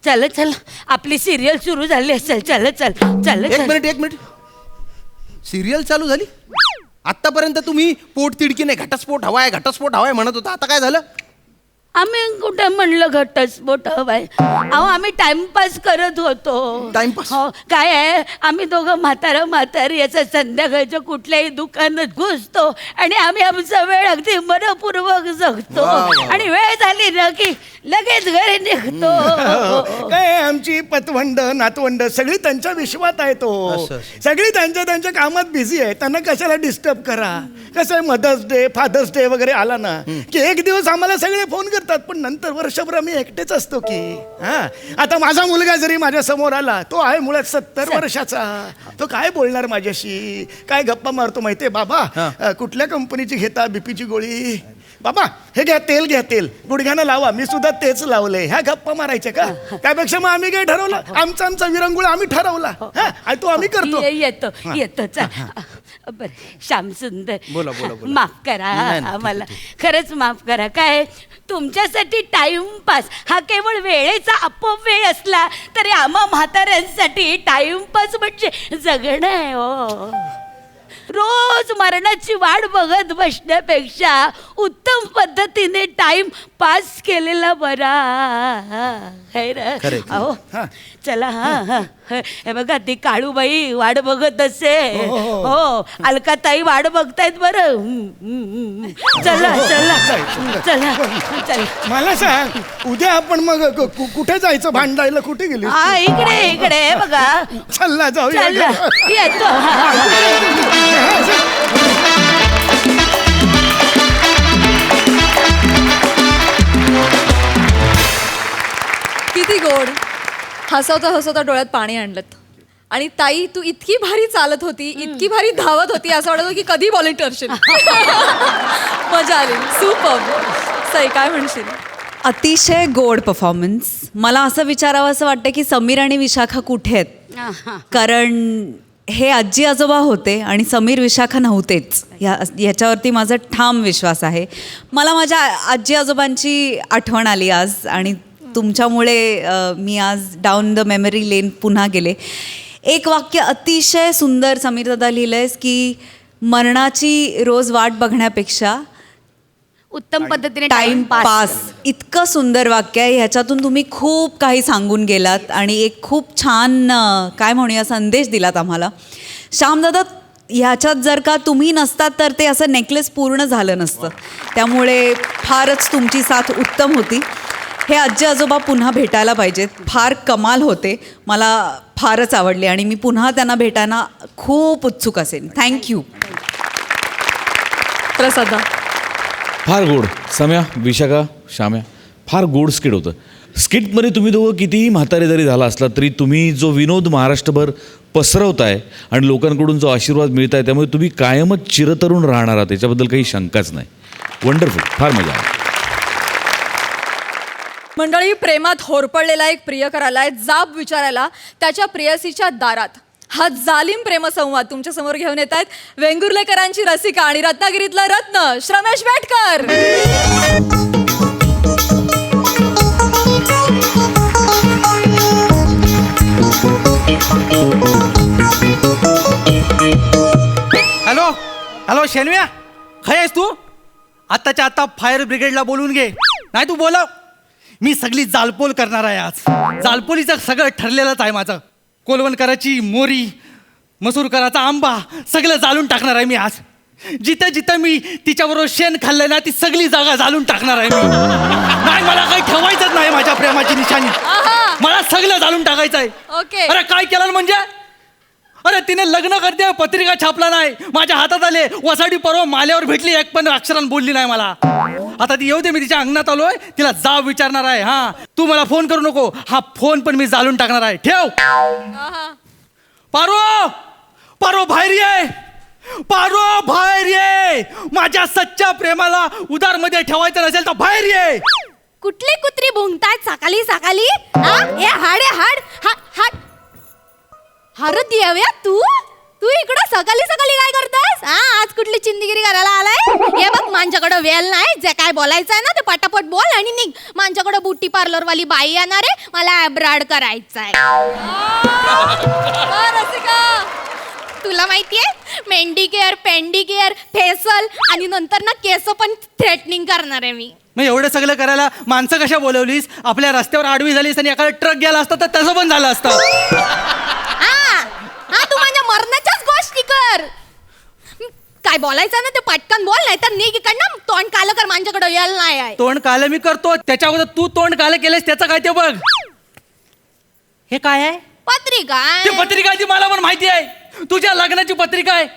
चल चल आपली सिरियल सुरू झाली असेल. चल चल चल एक मिनिट सिरियल चालू झाली आतापर्यंत तुम्ही पोट तिडकीने घटस्फोट हवाय म्हणत होता आता काय झालं आम्ही कुठे म्हणलं घटस्फोट हवाय. अहो आम्ही टाइमपास करत होतो. टाइमपास? हो काय आहे आम्ही दोघं म्हातारी असं संध्याकाळच्या कुठल्याही दुकानात घुसतो आणि आम्ही आमचा वेळ अगदी मनपूर्वक जगतो वा, वा. आणि वेळ झाली ना की लगेच घरी निघतो. काय आमची पतवंड नातवंड सगळी त्यांच्या विश्वात आहे तो असं. सगळी त्यांच्या कामात बिझी आहे त्यांना कशाला डिस्टर्ब करा कसं आहे मदर्स डे फादर्स डे वगैरे आला ना की एक दिवस आम्हाला सगळे फोन करतात पण नंतर वर्षभर आम्ही एकटेच असतो की हा आता माझा मुलगा जरी माझ्या समोर आला तो आहे मुळात 70 वर्षाचा तो काय बोलणार माझ्याशी काय गप्पा मारतो माहितीये बाबा कुठल्या कंपनीची घेता बीपीची गोळी बाबा हे घ्या तेल गुडघ्यानं लावा मी सुद्धा तेच लावलंय ह्या गप्पा मारायच्या का त्यापेक्षा मग आम्ही काय ठरवलं आमचा विरंगुळा आम्ही ठरवला हा आणि तो आम्ही करतो येतो चल बर श्याम सुंदर बोला. माफ करा आम्हाला खरंच माफ करा. काय तुमच्यासाठी टाइमपास हा केवळ वेळेचा अपव्यय असला तरी आम्हा म्हाताऱ्यांसाठी टाइमपास म्हणजे जगणं आहे. हो रोज मरणाची वाट बघत बसण्यापेक्षा उत्तम पद्धतीने टाइम पास केलेला बरा है ना? खरंय. अहो चला हा हे बघा ती काळूबाई वाट बघत असे हो अलकाताई वाट बघतायत बरं चला चला चला चला मला सांग उद्या आपण मग कुठे जायचं भांडायला? कुठे गेली? हा इकडे इकडे बघा चल्ला जाऊया. चला येतो किती गोड. हसवता हसवता डोळ्यात पाणी आणलं. आणि ताई तू इतकी भारी चालत होती, इतकी भारी धावत होती, असं वाटत होतं की कधी बॉलिंग करशील. मजा आली. सुपर. सई काय म्हणशील? अतिशय गोड परफॉर्मन्स. मला असं विचारावं असं वाटतं की समीर आणि विशाखा कुठे आहेत? कारण हे आजी आजोबा होते आणि समीर विशाखा नव्हतेच. याच्यावरती माझा ठाम विश्वास आहे. मला माझ्या आजी आजोबांची आठवण आली आज आणि तुमच्यामुळे मी आज डाऊन द मेमरी लेन पुन्हा गेले. एक वाक्य अतिशय सुंदर समीर दादा लिहिलं आहेस की मरणाची रोज वाट बघण्यापेक्षा उत्तम पद्धतीने टाइम पास. इतकं सुंदर वाक्य आहे. ह्याच्यातून तुम्ही खूप काही सांगून गेलात आणि एक खूप छान काय म्हणूया संदेश दिलात आम्हाला. श्यामदादा ह्याच्यात जर का तुम्ही नसतात तर ते असं नेकलेस पूर्ण झालं नसतं. त्यामुळे फारच तुमची साथ उत्तम होती. हे आजी आजोबा पुन्हा भेटायला पाहिजेत. फार कमाल होते. मला फारच आवडले आणि मी पुन्हा त्यांना भेटायला खूप उत्सुक असेन. थँक्यू. प्रसादा फार गोड. सम्या, विशाखा, श्याम्या, फार गोड स्किट होतं. स्किटमध्ये तुम्ही दोघं कितीही म्हातारे जरी झाला असला तरी तुम्ही जो विनोद महाराष्ट्रभर पसरवताय आणि लोकांकडून जो आशीर्वाद मिळत आहे त्यामुळे तुम्ही कायमच चिरतरुण राहणार आहात, त्याच्याबद्दल काही शंकाच नाही. वंडरफुल. फार मजा आली. मंडळी, प्रेमात होरपळलेला एक प्रियकर आलाय जाब विचारायला त्याच्या प्रेयसीच्या दारात. हा जालिम प्रेमसंवाद तुमच्या समोर घेऊन येत आहेत वेंगुर्लेकरांची रसिका आणि रत्नागिरीतला रत्न श्रमेश वेटकर. हॅलो हॅलो शेनव्या, काय आहेस तू? आत्ताच्या आत्ता फायर ब्रिगेडला बोलून घे. नाही तू बोलव. मी सगळी जालपोल करणार आहे आज. जालपोलीचं सगळं ठरलेलंच आहे माझं. कोलवणकराची मोरी, मसूरकराचा आंबा सगळं जाळून टाकणार आहे मी आज. जिथं जिथं मी तिच्याबरोबर शेण खाल्लंय ना ती सगळी जागा जाळून टाकणार आहे मी. नाही मला काही ठेवायचंच नाही माझ्या प्रेमाची निशाणी. मला सगळं जाळून टाकायचं आहे. ओके. अरे काय केलं म्हणजे? अरे तिने लग्न करते पत्रिका छापला नाही, माझ्या हातात आले. वसाडी परवा माल्यावर भेटली, एक पण अक्षरान बोलली नाही मला. आता ती येऊ दे, मी तिच्या अंगणात आलोय, तिला जाब विचारणार आहे. हा तू मला फोन करू नको. हा फोन पण मी जाळून टाकणार आहे. ठेव. पारो पारो बाहेर ये. पारो बाहेर ये. माझ्या सच्च्या प्रेमाला उदार मध्ये ठेवायचं नसेल तर बाहेर ये. कुठली कुत्री भुंकतायत सकाळी सकाळी? हे हाडे हाड हाड. अरे देव्या, तू तू इकडं सकाळी सकाळी काय करतेस? आज कुठली चिंदगिरी करायला आलाय? हे बघ, माझ्याकडे वेळ नाही. जे काय बोलायचं आहे ना ते पटापट बोल आणि निघ. माझ्याकडे ब्युटी पार्लर वाली बाई येणार आहे, मला ॲब्रॉड करायचं आहे. रसिका तुला माहितीये, मेंढी केअर, पेंडी केअर, फेसल आणि नंतर ना केस पण थ्रेटनिंग करणार आहे मी. मग एवढं सगळं करायला माणसं कशा बोलवलीस? आपल्या रस्त्यावर आडवी झालीस आणि एखादा ट्रक गेला असता तर तसं पण झालं असतं. हा तू माझ्या मरणाच्याच गोष्टी कर. काय बोलायचं ना ते पटकन बोल, नाही तर निघ इकडनं. तोंड कालं कर, माझ्याकडे यायला नाही आहे. तोंड कालं मी करतो, त्याच्या अगोदर तू तोंड कालं केलंस त्याचं काय ते बघ. हे काय आहे? पत्रिका. ती पत्रिका आहे ती मला पण माहिती आहे. तुझ्या लग्नाची पत्रिका आहे.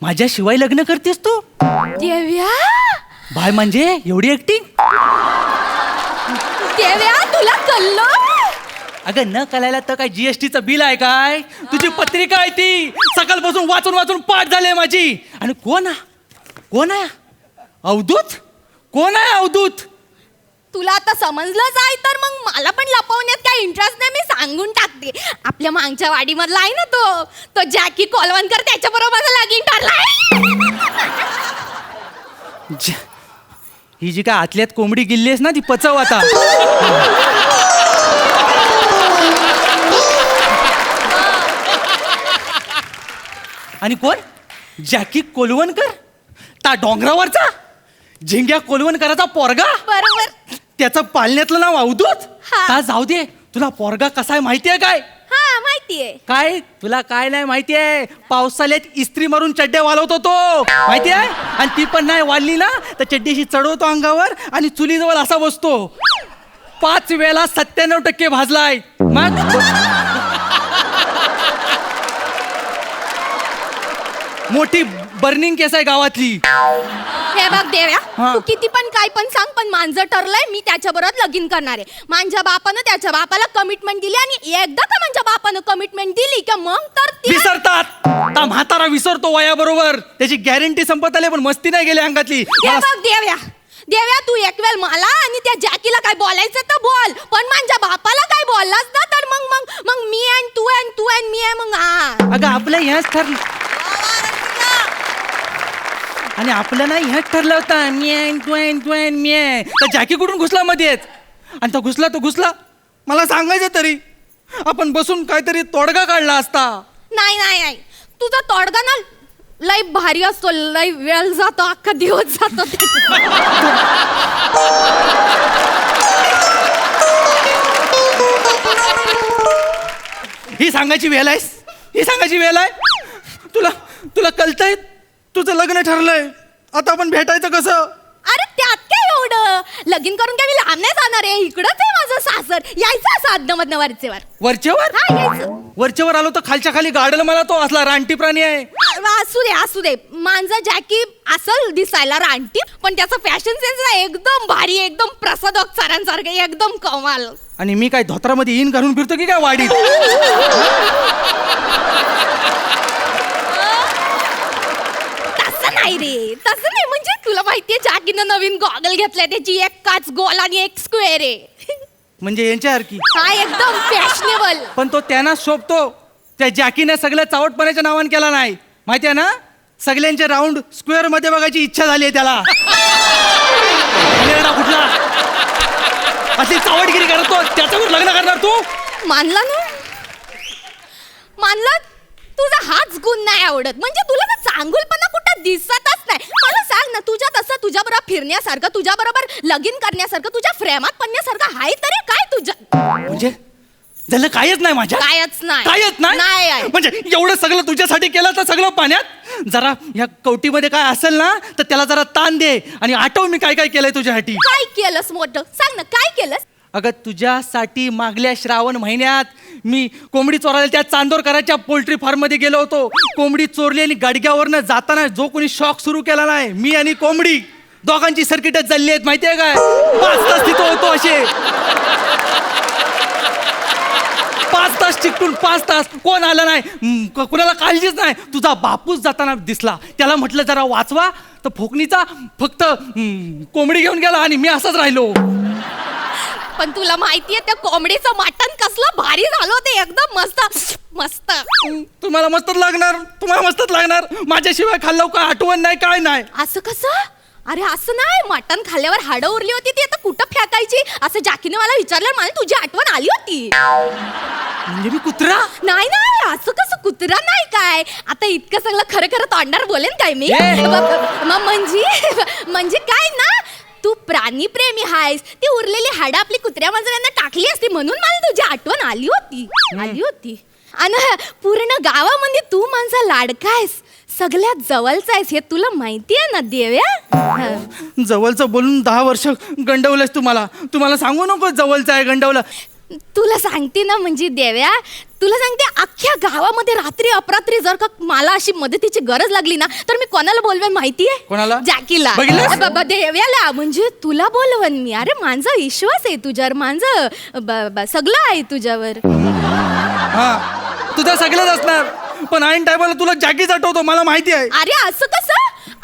माझ्याशिवाय लग्न करतेस तू? देव्या, बाय म्हणजे एवढी ऍक्टिंग? देव्या तुला कळलं? अगं न कळायला तर काय जीएसटीचं बिल आहे काय? तुझी पत्रिका आहे ती. सकाळपासून वाचून वाचून पाठ झाली माझी. आणि कोण आहे अवधूत? कोण आहे अवधूत? तुला आता समजलंच आहे तर मग मला पण लपवण्यात काही इंटरेस्ट नाही. मी सांगून टाकते. आपल्या मागच्या वाडीमधला आहे ना तो जॅकी कोलवणकर, त्याच्याबरोबर माझं लगीन ठरलंय. ही जी काय आतल्यात कोंबडी गिल्ली आहेस ना ती पचव आता. आणि कोण? जॅकी कोलवणकर ता डोंगरावरचा झिंग्या कोलवणकराचा पोरगा बरोबर. त्याचं पालण्यातलं नाव अवधूत. हा. ता जाऊ दे, तुला पोरगा कसा आहे माहितीये काय? हा माहितीये. काय तुला काय नाही माहितीये? पावसाळ्यात इस्त्री मारून चड्ड्या वालवतो तो, माहितीये? आणि ती पण नाही वाढली ना तर चड्डीशी चढवतो अंगावर आणि चुलीजवळ असा बसतो. 5 वेळा 97% भाजलाय. मग मोठी बर्निंग केस आहे गावातली. हे बघ देव्या, हा. तू किती पण काय पण सांग, पण माझं ठरलंय मी त्याच्याबरोबर लगीन करणार आहे. माझ्या बापानं त्याच्या बापाला कमिटमेंट दिली आणि एकदा का माझ्या बापानं कमिटमेंट दिली का मग तर ती विसरतात. ता म्हातारा विसरतो वयाबरोबर. त्याची गॅरंटी संपत आली पण मस्ती नाही गेली अंगातली. हे बघ देव्या, देव्या तू एक वेळ मला आणि त्या जॅकीला काय बोलायचं तर बोल, पण माझ्या बापाला काय बोललास ना तर मग मग मग मी आणि तू आणि तू आणि मी आहे मग. हा अगं आपलं ह्याच ठरलं आणि आपलं नाही ह्याच ठरलं होतं. मी आहे तर जॅकी कुठून घुसला मध्येच आणि तो घुसला. मला सांगायचं तरी आपण बसून काहीतरी तोडगा काढला असता. नाही नाही नाही, तुझा तोडगा ना लय भारी असतो, लय वेळ जातो, अख्खा दिवस जातो. ही सांगायची वेळ आहे. तुला कळतंय तुझं लग्न ठरलंय, आता आपण भेटायचं कसं? अरे त्यात काय एवढं, लगीन करून काय मी लांब नाही जाणार आहे, इकडंच आहे माझं सासर, यायचं असं अद्दमधनं वरचेवर. वरचेवर हा यायचं. वरचेवर आलो तर खालच्या खाली गाडल मला तो असला रानटी प्राणी आहे. असू दे माझा जॅकी असल दिसायला रानटी, पण त्याचा फॅशन सेन्स एकदम भारी, एकदम प्रसादक सरांसारखं, एकदम कमाल. आणि मी काय धोत्रामध्ये इन घालून फिरतो की काय वाडीत? तसं नाही रे, तसं नाही. म्हणजे तुला माहितीये जॅकीनं नवीन गॉगल घेतलाय, त्याची एक काच गोल आणि एक स्क्वेअर आहे. म्हणजे यांच्यासारखी. हा एकदम फॅशनेबल. पण तो त्यांना शोभतो. त्या जॅकीने सगळ्या चावटपणाच्या नावाने केला नाही, माहितीये ना? सगळ्यांचे राऊंड स्क्वेअर मध्ये बघायची इच्छा झाली आहे त्याला. कुठला अशी चावटगिरी करतो, त्याच्यावर लग्न करणार तू? मानला ना, मानला. तुझा हाच गुण नाही आवडत, म्हणजे तुला ना चांगुलपणा कुठं दिसतच नाही. मला सांग ना, तुझ्यात असं तुझ्या बरोबर फिरण्यासारखं, तुझ्या बरोबर लगीन करण्यासारखं, तुझ्या प्रेमात पडण्यासारखं आहे तरी काय तुझ्या? म्हणजे झालं कायच नाही माझ्या? कायच नाही. कायच नाही आहे. म्हणजे एवढं सगळं तुझ्यासाठी केलं तर सगळं पाण्यात. जरा या कवटीमध्ये काय असेल ना तर त्याला जरा ताण दे आणि आठव मी काय काय केलंय तुझ्यासाठी. काय केलंस मोठं? सांग ना काय केलंस? अगं तुझ्यासाठी मागल्या श्रावण महिन्यात मी कोंबडी चोरायला त्या चांदोरकरांच्या पोल्ट्री फार्म मध्ये गेलो होतो. कोंबडी चोरली आणि गाडग्यावरनं जाताना जो कोणी शॉक सुरू केला नाही, मी आणि कोंबडी दोघांची सर्किटच चालली आहेत, माहितीये काय? 5 तास तिथं होतो असे. 5 तास चिकटून 5 तास कोण आलं नाही, कुणाला काळजीच नाही. तुझा बापूच जाताना दिसला, त्याला म्हटलं जरा वाचवा तर फोकणीचा फक्त कोंबडी घेऊन गेला आणि मी असंच राहिलो. पण तुला माहितीये त्या कोंबडीचं मटण कसलं भारी झालं होतं, एकदम मस्त मस्त. तुम्हाला मस्तच लागणार. माझ्याशिवाय खाल्लं का आठवण नाही, काय नाही. असं कसं? अरे असं नाही, मटण खाल्ल्यावर हाडं उरली होती ती आता कुठं फेकायची असं जॅकीने मला विचारलं, मला तुझी आठवण आली होती. म्हणजे मी कुत्रा? नाही असं कसं कुत्रा नाही काय, आता इतकं सगळं खरं खरं तोंडावर बोलेन काय मी? म्हणजे काय ना, तू प्राणी प्रेमी आहेस, ती उरलेली हाडं आपली कुत्र्या मांजरांना टाकली असती म्हणून मला तुझी आठवण आली होती. आणि पूर्ण गावामध्ये तू माझा लाडका आहेस, सगळ्यात जवळचा आहेस, हे तुला माहितीये ना देव्या? जवळचं बोलून 10 वर्ष गंडवलंस तुम्हाला सांगू नको जवळचं आहे गंडवलं. तुला सांगते ना, म्हणजे देव्या तुला सांगते, अख्ख्या गावामध्ये रात्री अपरात्री जर का मला अशी मदतीची गरज लागली ना तर मी कोणाला बोलवेन माहितीये? कोणाला? जॅकीला. बघितलंस? बाबा देव्याला, म्हणजे तुला बोलवन मी. अरे माझा विश्वास आहे तुझ्यावर, माझं सगळं आहे तुझ्यावर. हा तुझं सगळंच असणार, पण ऐन टायमाला तुला जॅकीच आठवतो, मला माहिती आहे. अरे असं कसं?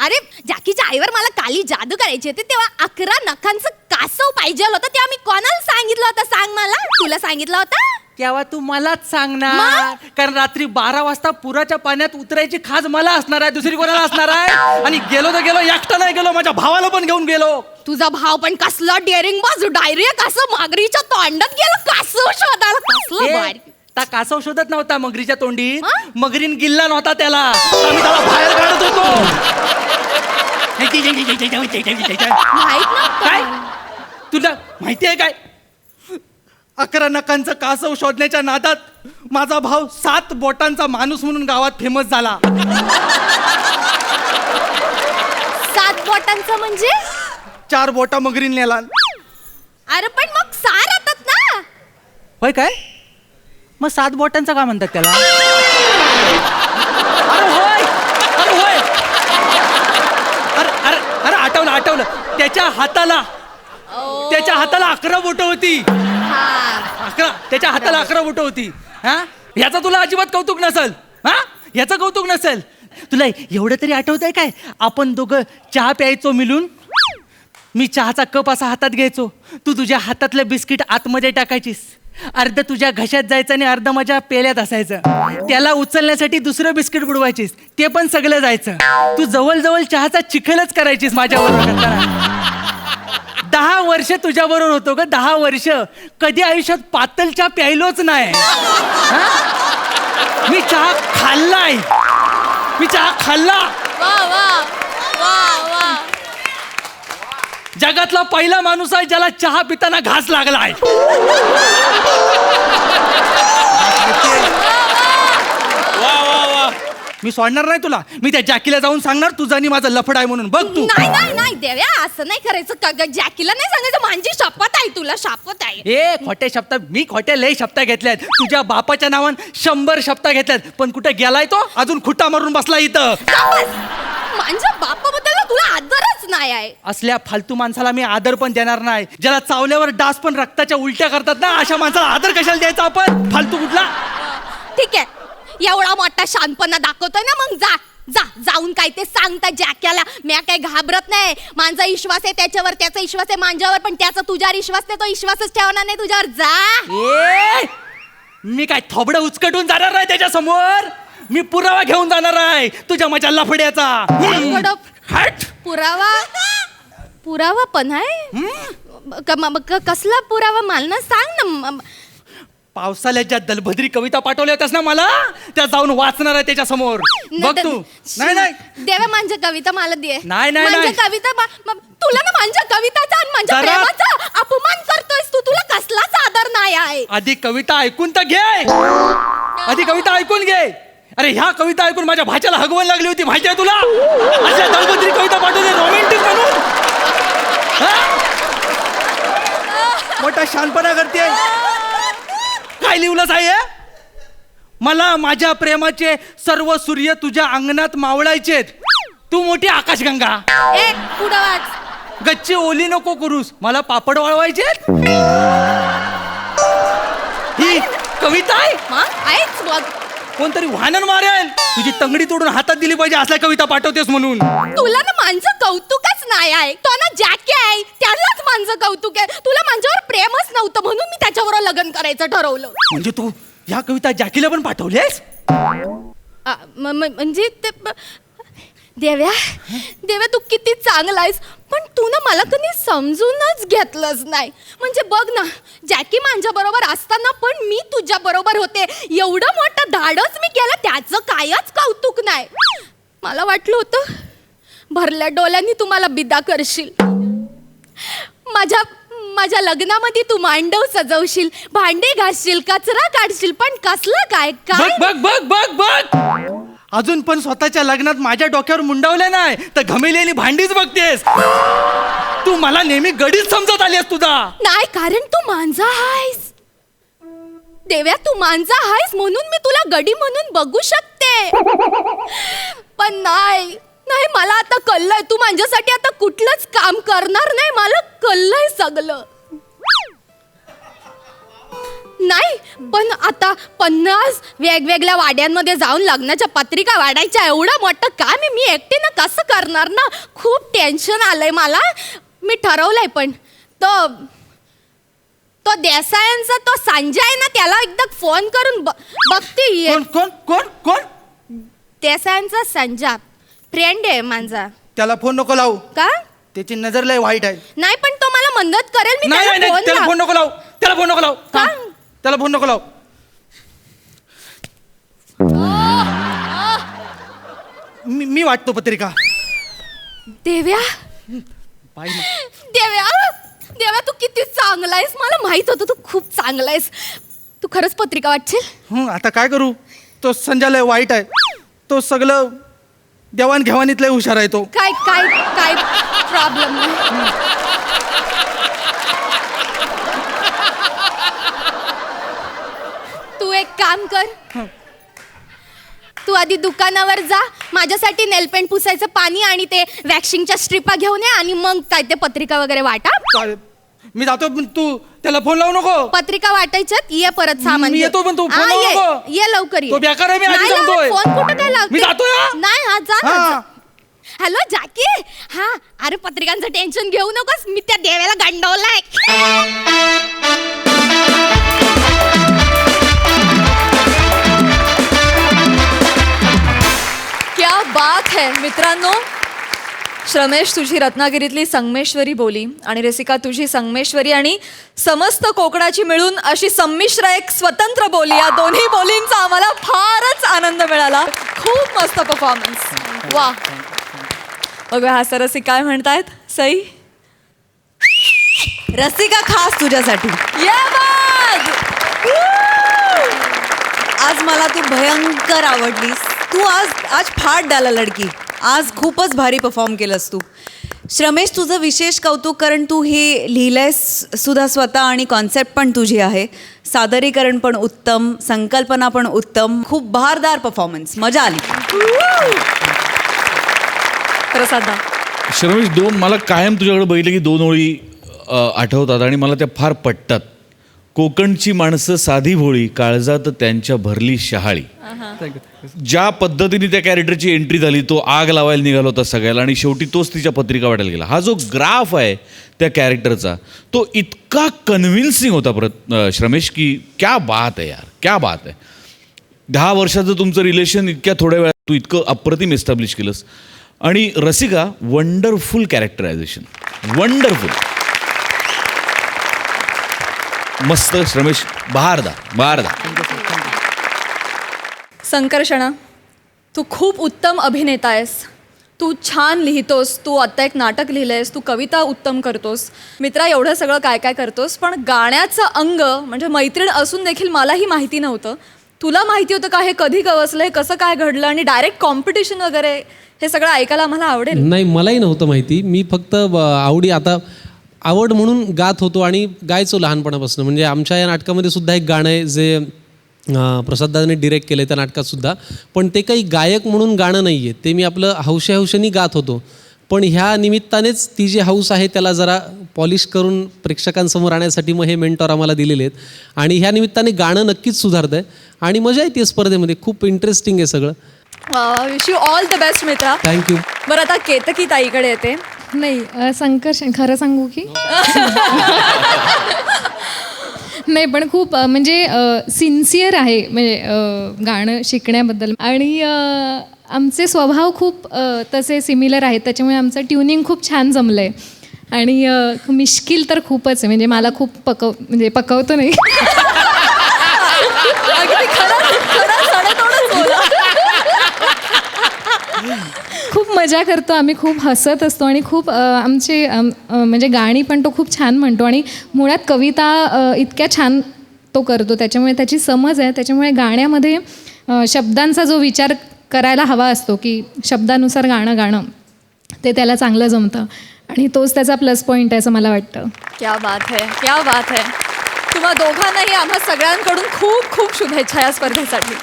अरे जॅकीच्या आईवर मला काली जादू करायची होती, तेव्हा 11 नखांचं कासव पाहिजे होतं, तेव्हा मी कोणाला सांगितलं होतं सांग मला? तुला सांगितलं होतं तेव्हा तू मलाच सांगणार, कारण रात्री 12 वाजता पुराच्या पाण्यात उतरायची खाज मला असणार आहे, दुसरी कोणाला असणार आहे? आणि गेलो तर गेलो, एकटा नाही गेलो, माझ्या भावाला पण घेऊन गेलो. तुझा भाव पण कसला डेअरिंग बाजू, डायरेक्ट असं मागरीच्या तोंडात गेलं कासव शोधायला, कसलं भारी. ता कासव शोधत नव्हता मगरीच्या तोंडीत, मगरीन गिल्ला नव्हता त्याला, आम्ही त्याला बाहेर काढत होतो. माहित ना काय तुला माहिती आहे काय? 11 नखांचं कासव शोधण्याच्या नादात माझा भाऊ 7 बोटांचा माणूस म्हणून गावात फेमस झाला. 7 बोटांचं म्हणजे? 4 बोटा मगरीन नेला. अरे पण मग 6 राहतात ना. होय काय? मग 7 बोटांचं का म्हणतात त्याला? अरे होय, अरे होय, अरे अरे अरे आठवलं. त्याच्या हाताला 11 बोटं होती. 11, त्याच्या हाताला 11 बोटं होती. हा, ह्याचा तुला अजिबात कौतुक नसेल. हा, ह्याचं कौतुक नसेल. तुला एवढं तरी आठवतंय काय? आपण दोघं चहा प्यायचो मिळून. मी चहाचा कप असा हातात घ्यायचो, तू तुझ्या हातातलं बिस्किट आतमध्ये टाकायचीस, अर्ध तुझ्या घशात जायचं आणि अर्ध माझ्या पेल्यात असायचं. त्याला उचलण्यासाठी दुसरं बिस्किट बुडवायचीस, ते पण सगळं जायचं. तू जवळ चहाचा चिखलच करायचीस माझ्याबरोबर करताना. 10 वर्ष तुझ्याबरोबर होतो ग, 10 वर्ष. कधी आयुष्यात पातळ चहा प्यायलोच नाही. मी चहा खाल्लाय, मी चहा खाल्ला. वा वा वा वा. जगातला पहिला माणूस आहे ज्याला चहा पिताना घास लागलाय. मी सोडणार नाही तुला. मी त्या जॅकीला जाऊन सांगणार तुझं आणि माझं लफड आहे म्हणून. बघ तू. नाही देव्या, असं नाही करायचं. जॅकीला नाही सांगायचं. माझी शपथ आहे, तुला शपथ आहे. ए खोटे शब्द, मी खोटे लय शब्द घेतल्यात. तुझ्या बापाच्या नावान 100 शब्द घेतल्यात, पण कुठे गेलाय तो? अजून खुटा मारून बसला इथं. माझ्या बापाबद्दल तुला आदरच नाही आहे. असल्या फालतू माणसाला मी आदर पण देणार नाही. ज्याला चावल्यावर डास पण रक्ताच्या उलट्या करतात ना, अशा माणसाला आदर कशाला द्यायचा आपण? फालतू कुठला. ठीक आहे, एवढा मोठा शानपणा दाखवतोय ना, मग जाऊन काय ते सांगता जॅक्याला. मी काही घाबरत नाही. माझा विश्वास आहे त्याच्यावर, त्याचा विश्वास आहे माझ्यावर, पण त्याचा तुझ्यावर विश्वास नाही. तो विश्वासच ठेवणार नाही तुझ्यावर. जा. मी काय थोबडं उचकटून जाणार नाही त्याच्या समोर. मी पुरावा घेऊन जाणार आहे तुझ्या माझ्या लफड्याचा. हट. पुरावा पण आहे? कसला पुरावा मला ना सांग ना. पावसाळ्यात ज्या दलभद्री कविता पाठवल्या होत्यास ना मला, त्या जाऊन वाचणार आहे त्याच्या समोर. बघ तू. नाही देवा, माझ्या कविता मला दे. नाही. कविता तुला ना माझ्या कविताचा आणि माझ्या जरा- प्रेमाचा अपमान करतोयस तू. तुला कसलाच आदर नाही आहे. आधी कविता ऐकून तर घे. आधी कविता ऐकून घे. अरे ह्या कविता ऐकून माझ्या भाच्याला हगवण लागली होती, माहिती आहे तुला? अशा दलभद्री कविता पाठवते रोमॅन्टिक म्हणून. मोठा शानपणा करते. काय लिहिलंच आहे? मला माझ्या प्रेमाचे सर्व सूर्य तुझ्या अंगणात मावळायचेत. तू मोठी आकाशगंगा. पुढं वाच. गच्ची ओली नको करूस, मला पापड वाळवायचे. ही कविता आहे? आहेच बघ. कोणतरी वाहन मारेल. तुझी तंगडी तोडून हातात दिली पाहिजे असल्या कविता पाठवतेस म्हणून. तुला ना माझं कौतुकच नाही आहे. तो ना जॅकी आहे, त्यालाच माझं कौतुक आहे. तुला माझ्यावर प्रेमच नव्हतं म्हणून मी त्याच्यावर लग्न करायचं ठरवलं. म्हणजे तू ह्या कविता जॅकीला पण पाठवलेस? म्हणजे ते देव्या तू किती चांगला आहेस, पण तू ना मला कधी समजूनच घेतलंच नाही. म्हणजे बघ ना, जॅकी माझ्या बरोबर असताना पण मी तुझ्या बरोबर होते. एवढं मोठं धाडस मी केलं, त्याचं कायच कौतुक नाही. मला वाटलं होतं भरल्या डोळ्यांनी तू मला बिदा करशील. माझ्या लग्नामध्ये तू मांडव सजवशील, भांडे घासशील, कचरा काढशील, पण कसलं काय काय. बघ अजून पण स्वतःच्या लग्नात माझ्या डोक्यावर मुंडावलं नाही तर घमेलेली भांडीच बघतेस. तू मला नेहमी गडीच समजत आलीस तुझा. नाही, कारण तू मांजा आहेस देव्या. तू मांजा आहेस म्हणून मी तुला गडी म्हणून बघू शकते. पण नाही, मला आता कळलंय तू माझ्यासाठी आता कुठलंच काम करणार नाही. मला कळलंय सगळं. नाही, पण आता 50 वेगवेगळ्या वाड्यांमध्ये जाऊन लग्नाच्या पत्रिका वाढायच्या, एवढं मोठं काम आहे. मी एकटीनं कसं करणार ना. खूप टेन्शन आलंय मला. मी ठरवलंय, पण तो देसायांचा तो संजय आहे ना, त्याला एकदा फोन करून बघते. कोण? देसायांचा संजय फ्रेंड आहे माझा. त्याला फोन नको लावू. का? त्याची नजर लय वाईट आहे. नाही, पण तो मला मदत करेल. मी नाही, त्याला फोन नको लावू. त्याला फोन नको लावू. का? त्याला फोन नको लावू. मी वाटतो पत्रिका. देव्या देव्या देव्या तू किती चांगला आहेस. मला माहित होतं तू खूप चांगला आहेस. तू खरंच पत्रिका वाटशील? आता काय करू, तो संजय वाईट आहे. तो सगळं देवाणघेवाणीतलं हुशार आहे तो. काय काय काय प्रॉब्लेम नाही. तू एक काम कर, तू आधी दुकानावर जा, माझ्यासाठी नेलपेंट पुसायचं पाणी आणि ते वॅक्सिंगच्या स्ट्रिपा घेऊन ये आणि मग काय ते पत्रिका वगैरे वाटा. मी जातो, पण तू त्याला फोन लावू नको. पत्रिका वाटायच्यात, ये परत सामान मी घेऊन. येतो, पण तू फोन हा, लावू ये. नको. ये लवकर ये. तो बेकार आहे, मी आधी नाही लावत, सांगतोय. फोन कुठं काय लावते? मी जातोय, हा. नाही हा जा ना, हा. जा. हॅलो जाकी. हा अरे पत्रिकांचं टेन्शन घेऊ नकोस, मी त्या देवाला गंडवलाय. क्या बात है मित्रांनो. श्रमेश तुझी रत्नागिरीतली संगमेश्वरी बोली आणि रसिका तुझी संगमेश्वरी आणि समस्त कोकणाची मिळून अशी संमिश्र एक स्वतंत्र बोली, या दोन्ही बोलींचा आम्हाला फारच आनंद मिळाला. खूप मस्त परफॉर्मन्स. वा. बघूया हा सरसी काय म्हणतायत. सई रसिका खास तुझ्यासाठी. ये बाग. आज मला तू भयंकर आवडलीस. तू आज फाट डाला लडकी. आज खूपच भारी परफॉर्म केलंस तू. श्रमेश तुझं विशेष कौतुक, कारण तू हे लिहिलंयस सुद्धा स्वतः आणि कॉन्सेप्ट पण तुझी आहे. सादरीकरण पण उत्तम, संकल्पना पण उत्तम. खूप बहारदार परफॉर्मन्स, मजा आली. प्रसादा. श्रमेश, मला कायम तुझ्याकडे बघितलं की 2 ओळी आठवतात आणि मला त्या फार पटतात. कोकणची माणसं साधी भोळी, काळजात त्यांच्या भरली शहाळी. ज्या पद्धतीने त्या कॅरेक्टरची एंट्री झाली, तो आग लावायला निघाला होता सगळ्याला आणि शेवटी तोच तिच्या पत्रिका वाटायला गेला. हा जो ग्राफ आहे त्या कॅरेक्टरचा, तो इतका कन्व्हिन्सिंग होता श्रमेश, की क्या बात आहे यार, क्या बात आहे. 10 वर्षाचं तुमचं रिलेशन इतक्या थोड्या वेळात तू इतकं अप्रतिम एस्टॅब्लिश केलंस. आणि रसिका, वंडरफुल कॅरेक्टरायझेशन, वंडरफुल. मस्त श्रमेश, बहारदा. संकर्षणा, तू खूप उत्तम अभिनेता आहेस. तू छान लिहितोस. तू आत्ता एक नाटक लिहिलंयस. तू कविता उत्तम करतोस. मित्रा, एवढं सगळं काय काय करतोस, पण गाण्याचं अंग म्हणजे मैत्रीण असून देखील मलाही माहिती नव्हतं. तुला माहिती होतं का हे कधी गवसलं, हे कसं काय घडलं, आणि डायरेक्ट कॉम्पिटिशन वगैरे हे सगळं ऐकायला मला आवडेल. नाही, मलाही नव्हतं माहिती. मी फक्त आवड म्हणून गात होतो आणि गायचो लहानपणापासून. म्हणजे आमच्या या नाटकामध्ये सुद्धा एक गाणं आहे जे प्रसाददादाने डिरेक्ट केलं आहे त्या नाटकात सुद्धा. पण ते काही गायक म्हणून गाणं नाही आहे, ते मी आपलं हौशेहौशेनी गात होतो. पण ह्या निमित्तानेच ती जी हौस आहे त्याला जरा पॉलिश करून प्रेक्षकांसमोर आणण्यासाठी मग हे मेंटॉर आम्हाला दिलेले आहेत. आणि ह्या निमित्ताने गाणं नक्कीच सुधारतं आहे आणि मजा येते स्पर्धेमध्ये. खूप इंटरेस्टिंग आहे सगळं. Wish you all the best मित्रा. थँक्यू. बरं, आता केतकी ताईकडे येते. नाही संकर्षण खरं सांगू की नाही, पण खूप म्हणजे सिन्सिअर आहे म्हणजे गाणं शिकण्याबद्दल. आणि आमचे स्वभाव खूप तसे सिमिलर आहेत, त्याच्यामुळे आमचं ट्युनिंग खूप छान जमलं आहे. आणि मिश्किल तर खूपच आहे, म्हणजे मला खूप पकवतो नाही. खूप मजा करतो आम्ही, खूप हसत असतो आणि खूप आमचे म्हणजे गाणी पण तो खूप छान म्हणतो आणि मुळात कविता इतक्या छान तो करतो, त्याच्यामुळे त्याची समज आहे. त्याच्यामुळे गाण्यामध्ये शब्दांचा जो विचार करायला हवा असतो की शब्दानुसार गाणं ते त्याला चांगलं जमतं आणि तोच त्याचा प्लस पॉईंट आहे असं मला वाटतं. क्या बात है, क्या बात है. तुम्हा दोघांनाही आम्हा सगळ्यांकडून खूप खूप शुभेच्छा या स्पर्धेसाठी.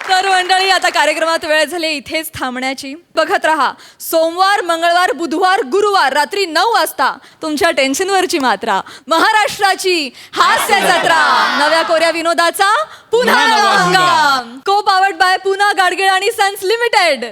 तर मंडळी, आता कार्यक्रमात वेळ झाली इथेच थांबण्याची. बघत रहा सोमवार, मंगळवार, बुधवार, गुरुवार रात्री 9 वाजता तुमच्या टेन्शनवरची मात्रा, महाराष्ट्राची हास्य जत्रा, नव्या कोऱ्या विनोदाचा पुन्हा नवा हंगाम. को पावर्ड बाय पुना गाडगीळ आणि सन्स लिमिटेड.